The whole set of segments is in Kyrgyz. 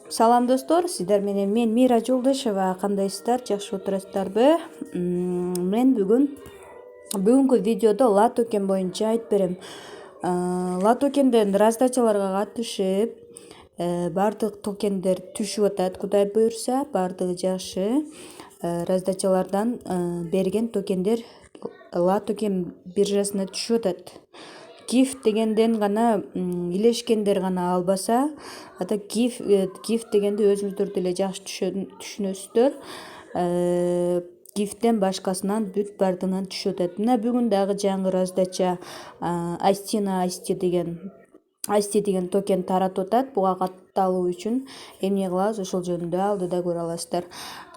Салам достор, сиздер менен мен Мира Жолдошева. Кандайсыздар, жакшы отурасыздарбы? Мен бүгүнкү видеодо ла токен боюнча айтып берем. Ла токенден раздачаларга катышып, баардык токендер түшүп атат. Кудай буюрса, баардыгы жакшы. Раздачалардан берген токендер ла токен биржасына түшүп атат. Гиф дегенден гана илешкендер гана албаса, ата гиф дегенди өзүңүздөр деле жакшы түшүнөсүздөр. Гифтен башкасынан бүт баардыгынан түшүп атат. Мына бүгүн дагы жаңы раздача Асти деген токен таратып атат. Буга катталуу үчүн эмне кылабыз, ошол жөнүндө алдыда көрө аласыздар.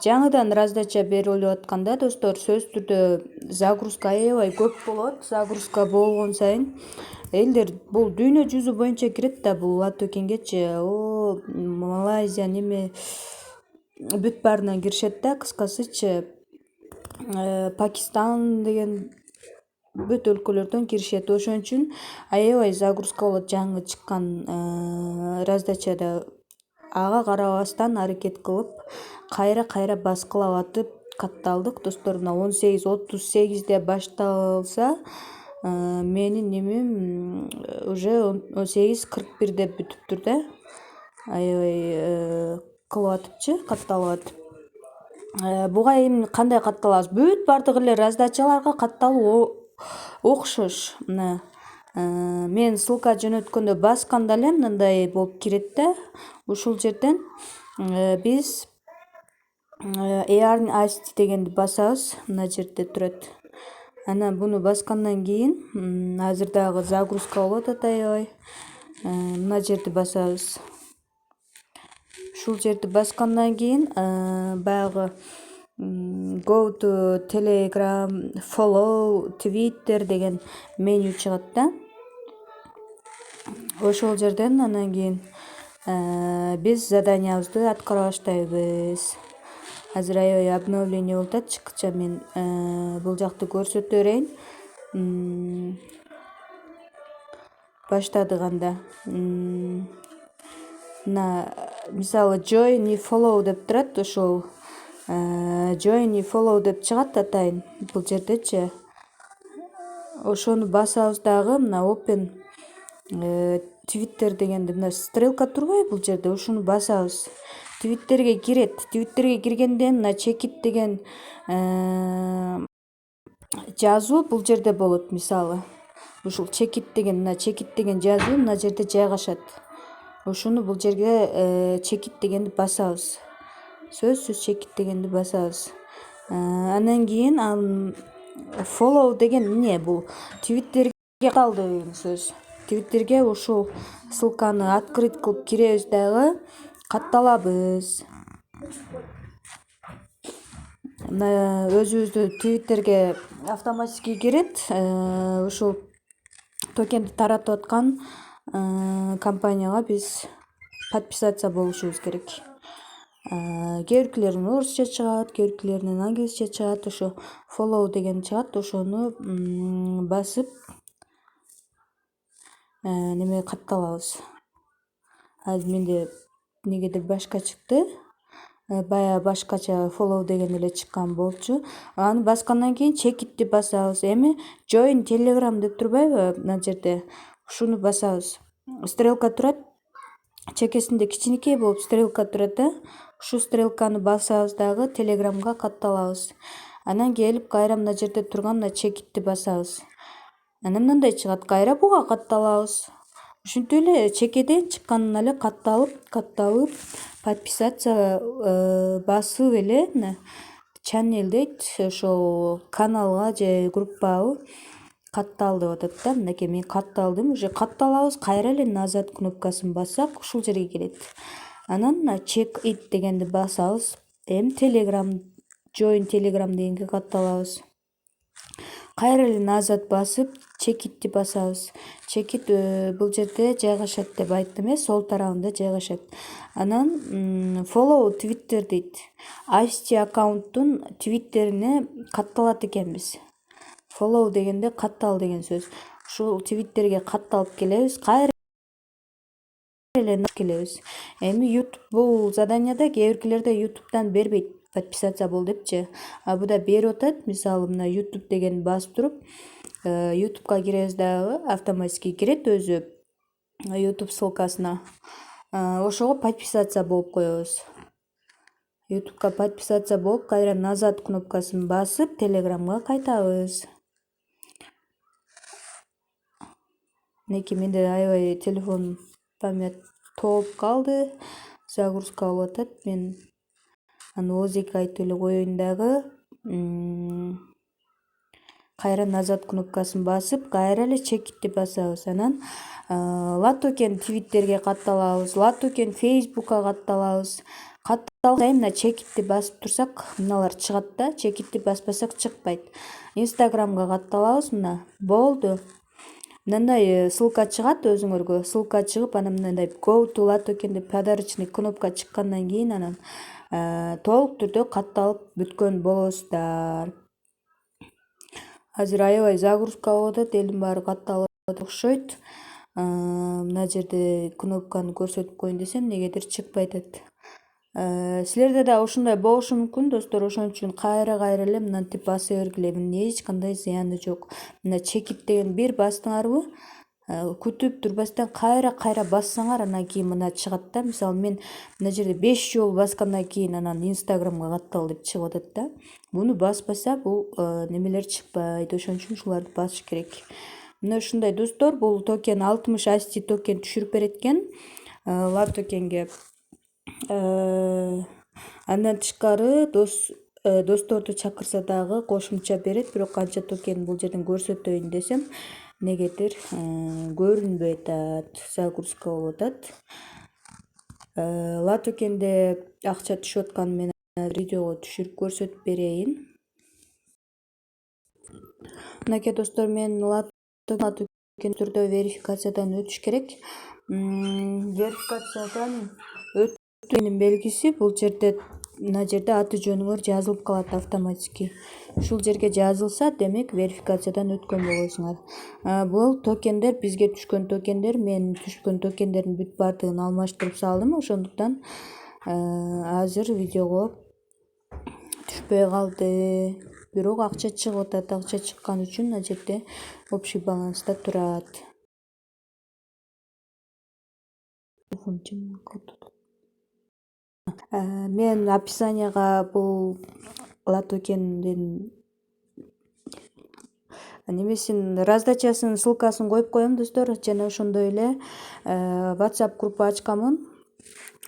Жаңыдан раздача берилип атканда достор, сөзсүз түрдө загрузка аябай көп болот. Загрузка болгон сайын элдер бул дүйнө жүзү боюнча кирет да бул ла токенгечи. Малайзия неме бүт баарынан киришет да, кыскасычы Пакистан деген бүт өлкөлөрдөн киришет. Ошон үчүн аябай загрузка болот жаңы чыккан раздачада. Ага карабастан аракет кылып, кайра баскылап атып катталдык достор. 18:38 башталса, менин немем уже 18:41 бүтүптүр да. Аябай кылып атыпчы, катталып атып. Буга эми кандай катталабыз? Бүт баардык эле раздачаларга катталуу окшош. Мына мен ссылка жөнөткөндө басканда эле мындай болуп кирет да. Ушул жерден биз Earn Asti дегенди басабыз. Мына жерде турат. Анан буну баскандан кийин азыр дагы загрузка болуп атат аябай. Мына жерди басабыз. Ушул жерди баскандан кийин баягы Go to Telegram, Follow, Twitter деген меню чыгат да. Ошол жерден анан кийин биз заданиябызды аткара баштайбыз. Азыр аябай обновление болуп атат. Чыкча мен бул жакты көрсөтө берейин. Баштадык анда. Мына мисалы join и follow деп турат. Ошол join и follow деп чыгат атайын бул жердечи. Ошону басабыз дагы. Мына open Twitter дегенди, мына стрелка турбайбы бул жерде? Ушуну басабыз. Твиттерге кирет. Твиттерге киргенден мына чекит деген жазуу бул жерде болот. Мисалы ушул чекит деген жазуу мына жерде жайгашат. Ошону бул жерге чекит дегенди басабыз. Сөзсүз чекит дегенди басабыз. Андан кийин follow деген эмне? Бул Твиттерге катталды деген сөз. Твиттерге ушул ссылканы открыть кылып киребиз дагы катталабыз. Мына өзүбүздү Твиттерге автоматически кирет. Ушул токенди таратып аткан компанияга биз подписаться болушубуз керек. Кээ биркилеринин орусча чыгат, кээ биркилеринин англисче чыгат. Ошо follow деген чыгат. Ошону басып неме катталабыз. Азыр менде негедир башка чыкты. Бая башкача follow деген эле чыккан болчу. Аны баскандан кийин чекитти басабыз. Эми join Telegram деп турбайбы мына жерде? Ушуну басабыз. Стрелка турат. Чекесинде кичинекей болуп стрелка турат да. Ушу стрелканы басабыз дагы Telegramга катталабыз. Анан келип кайра мына жерде турган мына чекитти басабыз. Анан мындай чыгат. Кайра буга катталабыз. Ушинтип эле чекеден чыкканын эле катталып подписаться басып эле мына channel дейт, ошол каналга же группага катталды деп атат да. Мынакей мен катталдым. Уже катталабыз. Кайра эле назад кнопкасын бассак ушул жерге келет. Анан мына check it дегенди басабыз. Эми Telegram, join Telegram дегенге катталабыз. Кайра эле назад басып чекитти басабыз. Чекит бул жерде жайгашат деп айттым, сол тарабында жайгашат. Анан follow Twitter дейт. Asti аккаунттун Twitтерине катталат экенбиз. Follow дегенде каттал деген сөз. Ушул Twitтерге катталып келебиз. Кайра эле келебиз. Эми YouTube бул заданияда кээ биркилерде YouTube'дан бербейт подписаться бол депчи. А буда берип атат. Мисалы мына YouTube деген басып туруп, YouTube'га киребиз дагы автоматически кирет өзү YouTube ссылкасына. Ошого подписаться болуп коебуз. YouTube'га подписаться болуп, кайра назад кнопкасын басып, Telegram'га кайтабыз. Неки менде аябай телефон память толуп калды. Загрузка болуп атат. Мен аны ооз-эки айтып эле коеюн дагы. Кайра назад кнопкасын басып, кайра эле чекитти басабыз. Анан Латокен Twitter'ге катталабыз, Латокен Facebook'ка катталабыз. Катталган мына чекитти басып турсак, мыналар чыгат да, чекитти баспасак чыкпайт. Instagram'га катталабыз, мына болду. Мындай ссылка чыгат өзүңөргө. Ссылка чыгып, анан мындай Go to Latoken деп подарочный кнопка чыккандан кийин анан толук түрдө катталып бүткөн болосуздар. Азыр аябай загрузка болуп атат, элдин баары катталып окшойт. Мына жерде кнопканы көрсөтүп коеюн десем, негедир чыкпай атат. Силерде да ушундай болушу мүмкүн достор, ошон үчүн кайра эле мынтип баса бергиле. Мунун эч кандай зыяны жок. Мына чекит деген бир бастыңарбы, күтүп турбастан кайра бассаңар, анан кийин мына чыгат да. Мисалы мен мына жерде 5 жолу баскандан кийин анан Instagram'га каттал деп чыгып атат да. Буну баспаса бул немелер чыкпайт. Ошон үчүн ушуларды басыш керек. Мына ушундай достор, бул токен 60 ASCII токен түшүрүп берет экен Latokенге. Андан тышкары досторду чакырса дагы кошумча берет, бирок канча токен бул жерден көрсөтөйүн десем, негедир көрүнбөй атат, загрузка болуп атат. Latokенде акча түшүп атканын мен видеого түшүрүп көрсөтүп берейин. Мынакей достор, мен Latокен түрдө верификациядан өтүш керек. Верификациядан өткөнүн белгиси бул жерде, мына жерде аты жөнүңөр жазылып калат автоматически. Ушул жерге жазылса, демек верификациядан өткөн болосуңар. Бул токендер бизге түшкөн токендер, мен түшкөн токендердин бүт баардыгын алмаштырып салдым. Ошондуктан азыр видеого түшпөй калды. Бирок акча чыгып атат. Акча чыккан үчүн мына жерде общий баланста турат. Мен описанияга бул Latokендин немесин, раздачасын, ссылкасын коюп коем достор. Жана ошондой эле WhatsApp группа ачканмын.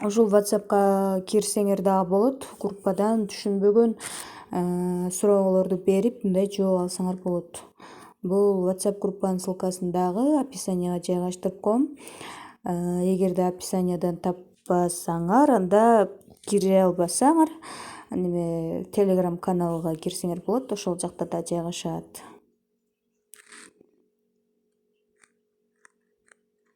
Ушул WhatsApp'ка кирсеңер дагы болот. Группадан түшүнбөгөн суроолорду берип, мындай жооп алсаңар болот. Бул WhatsApp группанын ссылкасын дагы описанияга жайгаштырып коем. Эгерде описаниядан таппасаңар, анда кире албасаңар, Telegram каналга кирсеңер болот. Ошол жакта да жайгашат.